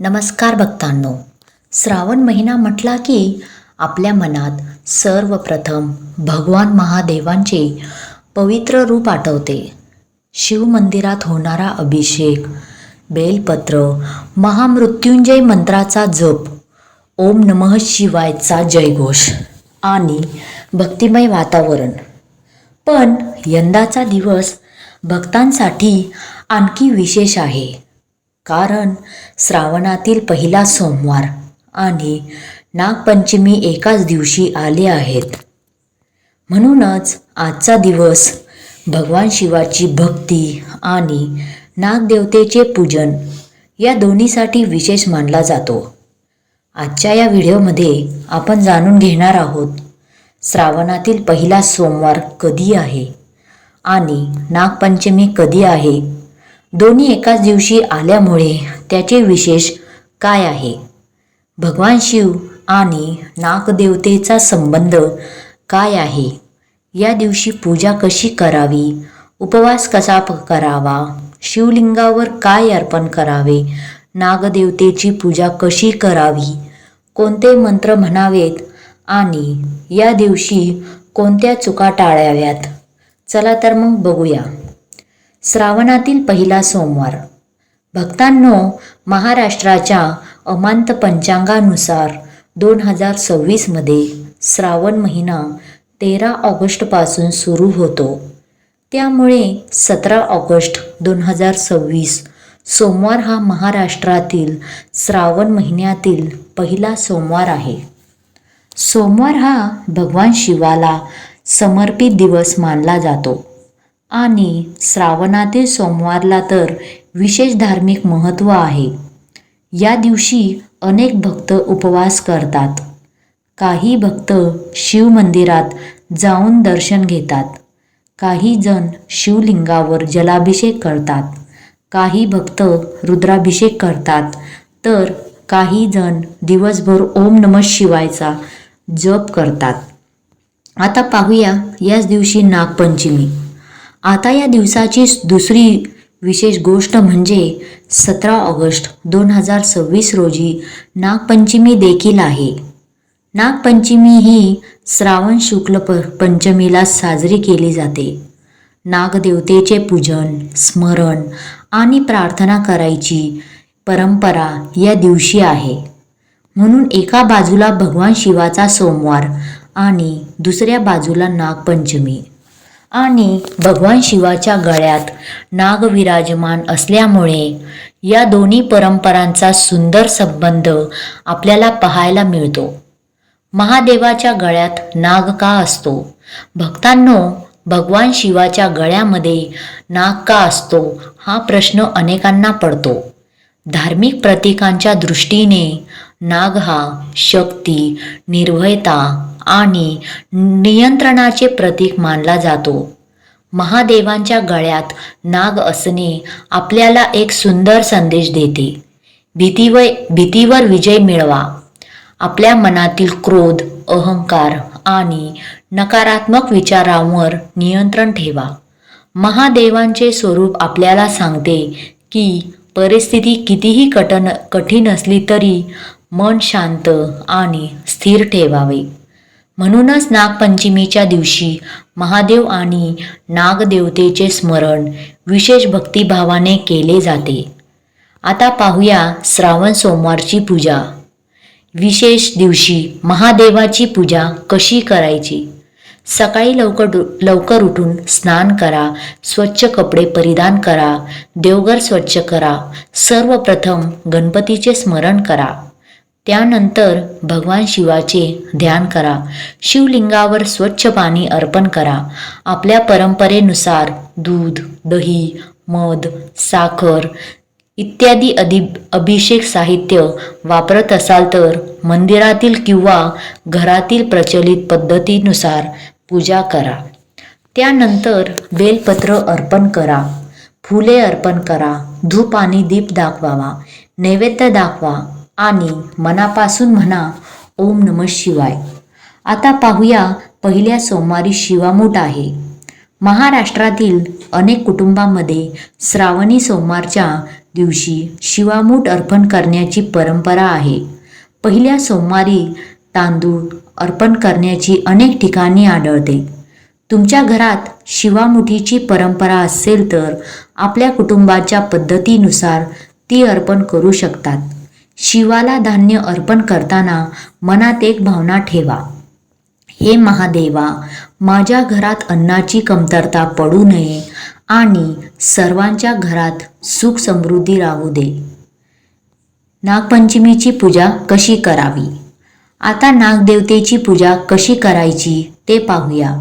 नमस्कार भक्तांनो. श्रावण महिना म्हटला की आपल्या मनात सर्वप्रथम भगवान महादेवांचे पवित्र रूप आठवते. शिवमंदिरात होणारा अभिषेक, बेलपत्र, महामृत्युंजय मंत्राचा जप, ओम नमः शिवायचा जयघोष आणि भक्तिमय वातावरण. पण यंदाचा दिवस भक्तांसाठी आणखी विशेष आहे, कारण श्रावणातील पहिला सोमवार आणि नागपंचमी एकाच दिवशी आले आहेत. म्हणूनच आजचा दिवस भगवान शिवाची भक्ती आणि नागदेवतेचे पूजन या दोन्हीसाठी विशेष मानला जातो. आजच्या या व्हिडिओमध्ये आपण जाणून घेणार आहोत श्रावणातील पहिला सोमवार कधी आहे आणि नागपंचमी कधी आहे. दोन्ही एकाच दिवशी आल्यामुळे त्याचे विशेष काय आहे, भगवान शिव आणि नागदेवतेचा संबंध काय आहे, या दिवशी पूजा कशी करावी, उपवास कसा करावा, शिवलिंगावर काय अर्पण करावे, नागदेवतेची पूजा कशी करावी, कोणते मंत्र म्हणावेत आणि या दिवशी कोणत्या चुका टाळाव्यात. चला तर मग बघूया. श्रावणातील पहिला सोमवार. भक्तांनो, महाराष्ट्राच्या अमांत पंचांगानुसार 2026मध्ये श्रावण महिना 13 ऑगस्टपासून सुरू होतो. त्यामुळे 17 ऑगस्ट 2026 सोमवार हा महाराष्ट्रातील श्रावण महिन्यातील पहिला सोमवार आहे. सोमवार हा भगवान शिवाला समर्पित दिवस मानला जातो आणि श्रावणातील सोमवारला तर विशेष धार्मिक महत्त्व आहे. या दिवशी अनेक भक्त उपवास करतात. काही भक्त शिव मंदिरात जाऊन दर्शन घेतात. काही जण शिवलिंगावर जलाभिषेक करतात. काही भक्त रुद्राभिषेक करतात, तर काही जण दिवसभर ओम नमः शिवायचा जप करतात. आता पाहूया याच दिवशी नागपंचमी. आता या दिवसाची दुसरी विशेष गोष्ट म्हणजे 17 ऑगस्ट 2026 रोजी नागपंचमी देखील आहे. नागपंचमी ही श्रावण शुक्ल पंचमीला साजरी केली जाते. नागदेवतेचे पूजन, स्मरण आणि प्रार्थना करायची परंपरा या दिवशी आहे. म्हणून एका बाजूला भगवान शिवाचा सोमवार आणि दुसऱ्या बाजूला नागपंचमी आणि भगवान शिवाच्या गळ्यात नाग विराजमान असल्यामुळे या दोन्ही परंपरांचा सुंदर संबंध आपल्याला पाहायला मिळतो. महादेवाच्या गळ्यात नाग का असतो? भक्तांनो, भगवान शिवाच्या गळ्यामध्ये नाग का असतो हा प्रश्न अनेकांना पडतो. धार्मिक प्रतीकांच्या दृष्टीने नाग हा शक्ती, निर्भयता आणि नियंत्रणाचे प्रतीक मानला जातो. महादेवांच्या गळ्यात नाग असणे आपल्याला एक सुंदर संदेश देते. भीतीवर विजय मिळवा. आपल्या मनातील क्रोध, अहंकार आणि नकारात्मक विचारांवर नियंत्रण ठेवा. महादेवांचे स्वरूप आपल्याला सांगते की परिस्थिती कितीही कठीण असली तरी मन शांत आणि स्थिर ठेवावे. म्हणूनच नागपंचमीच्या दिवशी महादेव आणि नागदेवतेचे स्मरण विशेष भक्तिभावाने केले जाते. आता पाहूया श्रावण सोमवारची पूजा. विशेष दिवशी महादेवाची पूजा कशी करायची? सकाळी लवकर उठून स्नान करा, स्वच्छ कपडे परिधान करा, देवघर स्वच्छ करा. सर्वप्रथम गणपतीचे स्मरण करा. त्यानंतर भगवान शिवाचे ध्यान करा. शिवलिंगावर स्वच्छ पाणी अर्पण करा. आपल्या परंपरेनुसार दूध, दही, मध, साखर इत्यादी अभिषेक साहित्य वापरत असाल तर मंदिरातील किंवा घरातील प्रचलित पद्धतीनुसार पूजा करा. त्यानंतर बेलपत्र अर्पण करा, फुले अर्पण करा, धूप आणि दीप दाखवावा, नैवेद्य दाखवा आणि मनापासून म्हणा ओम नमः शिवाय. आता पाहूया पहिल्या सोमवारी शिवामूठ आहे. महाराष्ट्रातील अनेक कुटुंबांमध्ये श्रावणी सोमवारच्या दिवशी शिवामूठ अर्पण करण्याची परंपरा आहे. पहिल्या सोमवारी तांदूळ अर्पण करण्याची अनेक ठिकाणी आढळते. तुमच्या घरात शिवामुठीची परंपरा असेल तर आपल्या कुटुंबाच्या पद्धतीनुसार ती अर्पण करू शकतात. शिवाला धान्य अर्पण करताना मनात एक भावना ठेवा. हे महादेवा, माझ्या घरात अन्नाची कमतरता पडू नये आणि सर्वांच्या घरात सुख समृद्धी राहू दे. नागपंचमीची पूजा कशी करावी? आता नागदेवतेची पूजा कशी करायची ते पाहूया.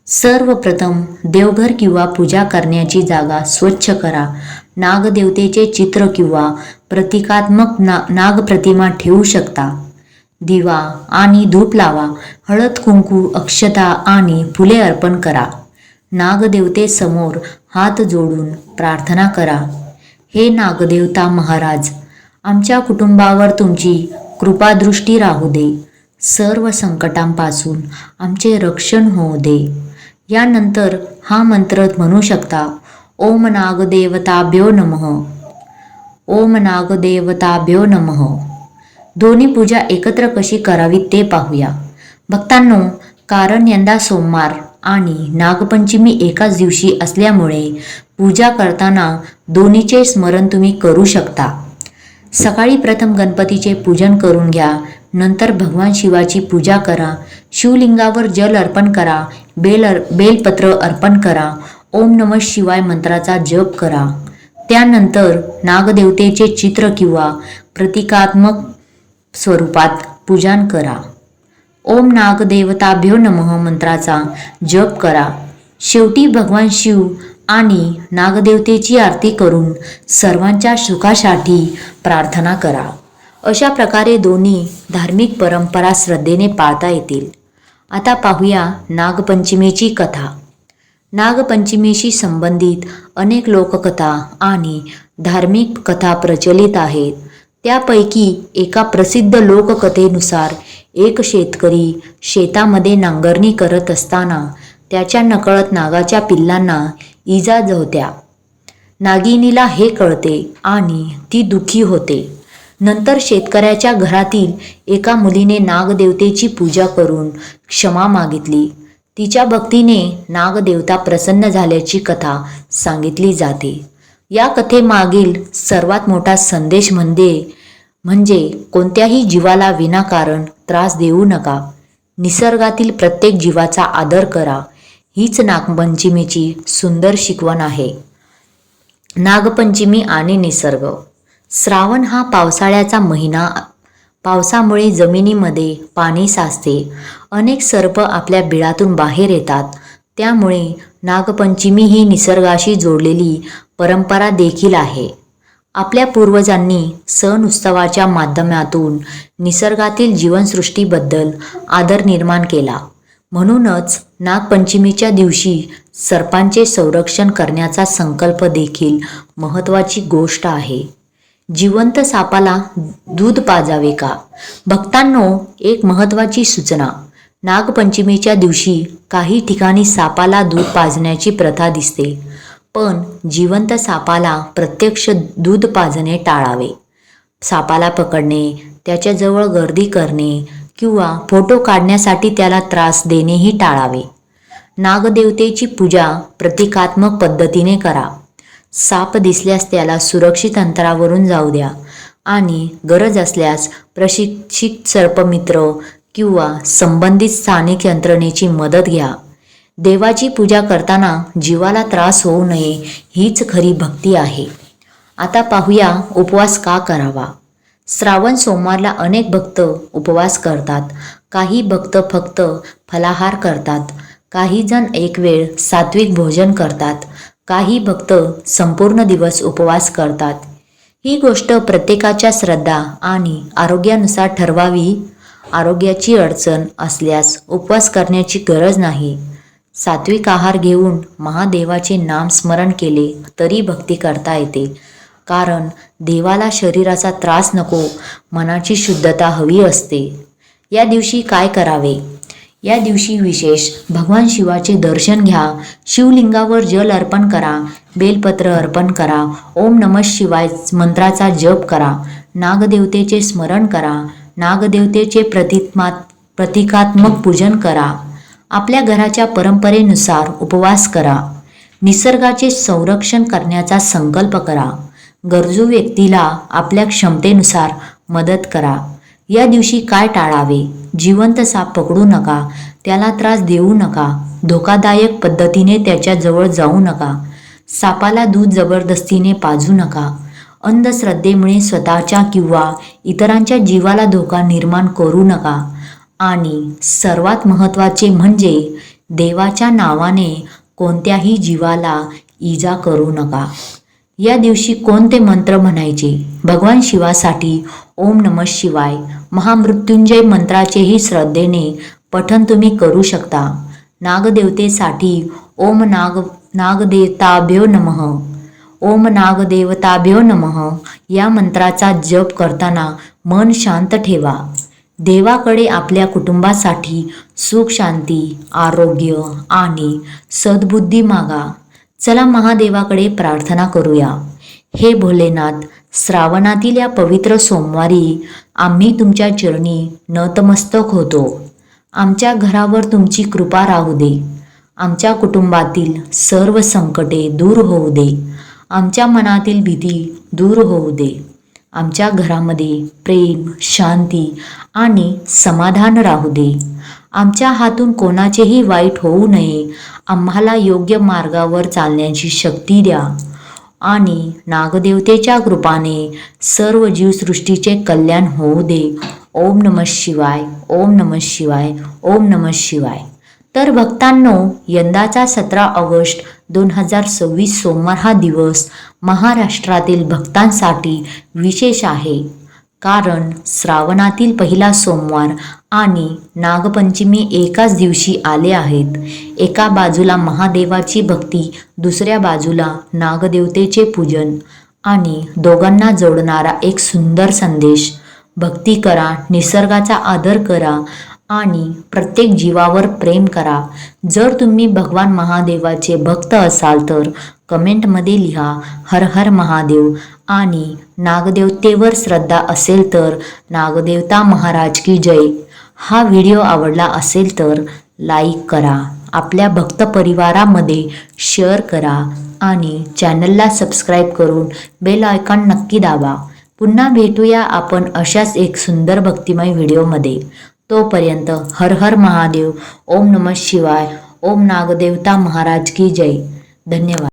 सर्वप्रथम देवघर किंवा पूजा करण्याची जागा स्वच्छ करा. नागदेवतेचे चित्र किंवा प्रतिकात्मक नागप्रतिमा ठेवू शकता. दिवा आणि धूप लावा. हळद, कुंकू, अक्षता आणि फुले अर्पण करा. नागदेवतेसमोर हात जोडून प्रार्थना करा. हे नागदेवता महाराज, आमच्या कुटुंबावर तुमची कृपादृष्टी राहू दे. सर्व संकटांपासून आमचे रक्षण होऊ दे. यानंतर हा मंत्र म्हणू शकता. ओम नागदेवताभ्यो नमः. ओम नागदेवताभ्यो नमः. दोन्ही पूजा एकत्र कशी करावी ते पाहूया. भक्तांनो, कारण यंदा सोमवार आणि नागपंचमी एकाच दिवशी असल्यामुळे पूजा करताना दोन्हीचे स्मरण तुम्ही करू शकता. सकाळी प्रथम गणपतीचे पूजन करून घ्या. नंतर भगवान शिवाची पूजा करा. शिवलिंगावर जल अर्पण करा. बेलपत्र अर्पण करा. ओम नमः शिवाय मंत्राचा जप करा. त्यानंतर नागदेवतेचे चित्र किंवा प्रतिकात्मक स्वरूपात पूजन करा. ओम नागदेवताभ्यो नमः मंत्राचा जप करा. शेवटी भगवान शिव आणि नागदेवतेची आरती करून सर्वांच्या सुखासाठी प्रार्थना करा. अशा प्रकारे दोन्ही धार्मिक परंपरा श्रद्धेने पाळता येतील. आता पाहूया नागपंचमीची कथा. नागपंचमीशी संबंधित अनेक लोककथा आणि धार्मिक कथा प्रचलित आहेत. त्यापैकी एका प्रसिद्ध लोककथेनुसार एक शेतकरी शेतामध्ये नांगरणी करत असताना त्याच्या नकळत नागाच्या पिल्लांना इजा होत्या. नागिनीला हे कळते आणि ती दुःखी होते. नंतर शेतकऱ्याच्या घरातील एका मुलीने नागदेवतेची पूजा करून क्षमा मागितली. तिच्या भक्तीने नागदेवता प्रसन्न झाल्याची कथा सांगितली जाते. या कथेमागील सर्वात मोठा संदेश म्हणजे कोणत्याही जीवाला विनाकारण त्रास देऊ नका. निसर्गातील प्रत्येक जीवाचा आदर करा. हीच नागपंचमीची सुंदर शिकवण आहे. नागपंचमी आणि निसर्ग. श्रावण हा पावसाळ्याचा महिना. पावसामुळे जमिनीमध्ये पाणी साचते. अनेक सर्प आपल्या बिळातून बाहेर येतात. त्यामुळे नागपंचमी ही निसर्गाशी जोडलेली परंपरा देखील आहे. आपल्या पूर्वजांनी सण उत्सवाच्या माध्यमातून निसर्गातील जीवनसृष्टीबद्दल आदर निर्माण केला. म्हणूनच नागपंचमीच्या दिवशी सर्पांचे संरक्षण करण्याचा संकल्प देखील महत्त्वाची गोष्ट आहे. जिवंत सापाला दूध पाजावे का? भक्तांनो, एक महत्त्वाची सूचना. नागपंचमीच्या दिवशी काही ठिकाणी सापाला दूध पाजण्याची प्रथा दिसते, पण जिवंत सापाला प्रत्यक्ष दूध पाजणे टाळावे. सापाला पकडणे, त्याच्याजवळ गर्दी करणे किंवा फोटो काढण्यासाठी त्याला त्रास देणेही टाळावे. नागदेवतेची पूजा प्रतिकात्मक पद्धतीने करा. साप दिसल्यास त्याला सुरक्षित अंतरावरून जाऊ द्या आणि गरज असल्यास प्रशिक्षित सर्पमित्र किंवा संबंधित स्थानिक यंत्रणेची मदत घ्या. देवाची पूजा करताना जीवाला त्रास होऊ नये हीच खरी भक्ती आहे. आता पाहूया उपवास का करावा. श्रावण सोमवारला अनेक भक्त उपवास करतात. काही भक्त फक्त फलाहार करतात. काही जण एक वेळ सात्विक भोजन करतात. काही भक्त संपूर्ण दिवस उपवास करतात. ही गोष्ट प्रत्येकाच्या श्रद्धा आणि आरोग्यानुसार ठरवावी. आरोग्याची अडचण असल्यास उपवास करण्याची गरज नाही. सात्विक आहार घेऊन महादेवाचे नामस्मरण केले तरी भक्ती करता येते. कारण देवाला शरीराचा त्रास नको, मनाची शुद्धता हवी असते. या दिवशी काय करावे? या दिवशी विशेष भगवान शिवाचे दर्शन घ्या, शिवलिंगावर जल अर्पण करा, बेलपत्र अर्पण करा, ओम नमः शिवाय मंत्राचा जप करा, नागदेवतेचे स्मरण करा, नागदेवतेचे प्रतिकात्मक पूजन करा, आपल्या घराच्या परंपरेनुसार उपवास करा, निसर्गाचे संरक्षण करण्याचा संकल्प करा, गरजू व्यक्तीला आपल्या क्षमतेनुसार मदत करा. या दिवशी काय टाळावे? जिवंत साप पकडू नका, त्याला त्रास देऊ नका, धोकादायक पद्धतीने त्याच्या जवळ जाऊ नका, सापाला दूध जबरदस्तीने पाजू नका, अंधश्रद्धेमुळे स्वतःच्या किंवा इतरांच्या जीवाला धोका निर्माण करू नका आणि सर्वात महत्त्वाचे म्हणजे देवाच्या नावाने कोणत्याही जीवाला इजा करू नका. या दिवशी कोणते मंत्र म्हणायचे? भगवान शिवासाठी ओम नमः शिवाय महामृत्युंजय मंत्राचेही श्रद्धेने पठण तुम्ही करू शकता. नागदेवतेसाठी ओम नागदेवताभ्यो नमः, ओम नागदेवताभ्यो नमः या मंत्राचा जप करताना मन शांत ठेवा. देवाकडे आपल्या कुटुंबासाठी सुख, शांती, आरोग्य आणि सद्बुद्धी मागा. चला महादेवाकडे प्रार्थना करूया. हे भोलेनाथ, श्रावणातील या पवित्र सोमवारी आम्ही तुमच्या चरणी नतमस्तक होतो. आमच्या घरावर तुमची कृपा राहू दे. आमच्या कुटुंबातील सर्व संकटे दूर होऊ दे. आमच्या मनातील भीती दूर होऊ दे. आमच्या घरामध्ये प्रेम, शांती आणि समाधान राहू दे. आमच्या हातून कोणाचेही वाईट होऊ नये. आम्हाला योग्य मार्गावर चालण्याची शक्ती द्या आणि नागदेवतेच्या कृपाने सर्व जीवसृष्टीचे कल्याण होऊ दे. ओम नमः शिवाय, ओम नमः शिवाय, ओम नमः शिवाय. तर भक्तांनो, यंदाचा 17 ऑगस्ट 2026 सोमवार हा दिवस महाराष्ट्रातील भक्तांसाठी विशेष आहे. कारण श्रावणातील पहिला सोमवार आणि नागपंचमी एकाच दिवशी आले आहेत. एका बाजूला महादेवाची भक्ती, दुसऱ्या बाजूला नागदेवतेचे पूजन आणि दोघांना जोडणारा एक सुंदर संदेश. भक्ती करा, निसर्गाचा आदर करा आणि प्रत्येक जीवावर प्रेम करा. जर तुम्ही भगवान महादेवाचे भक्त असाल तर कमेंटमध्ये लिहा हर हर महादेव आणि नागदेवतेवर श्रद्धा असेल तर नागदेवता महाराज की जय. हा व्हिडिओ आवडला असेल तर लाईक करा, आपल्या भक्त परिवारामध्ये शेअर करा आणि चॅनलला सबस्क्राईब करून बेल आयकॉन नक्की दाबा. पुन्हा भेटूया आपण अशाच एक सुंदर भक्तिमय व्हिडिओमध्ये. तोपर्यंत हर हर महादेव, ओम नमः शिवाय, ओम नागदेवता महाराज की जय. धन्यवाद.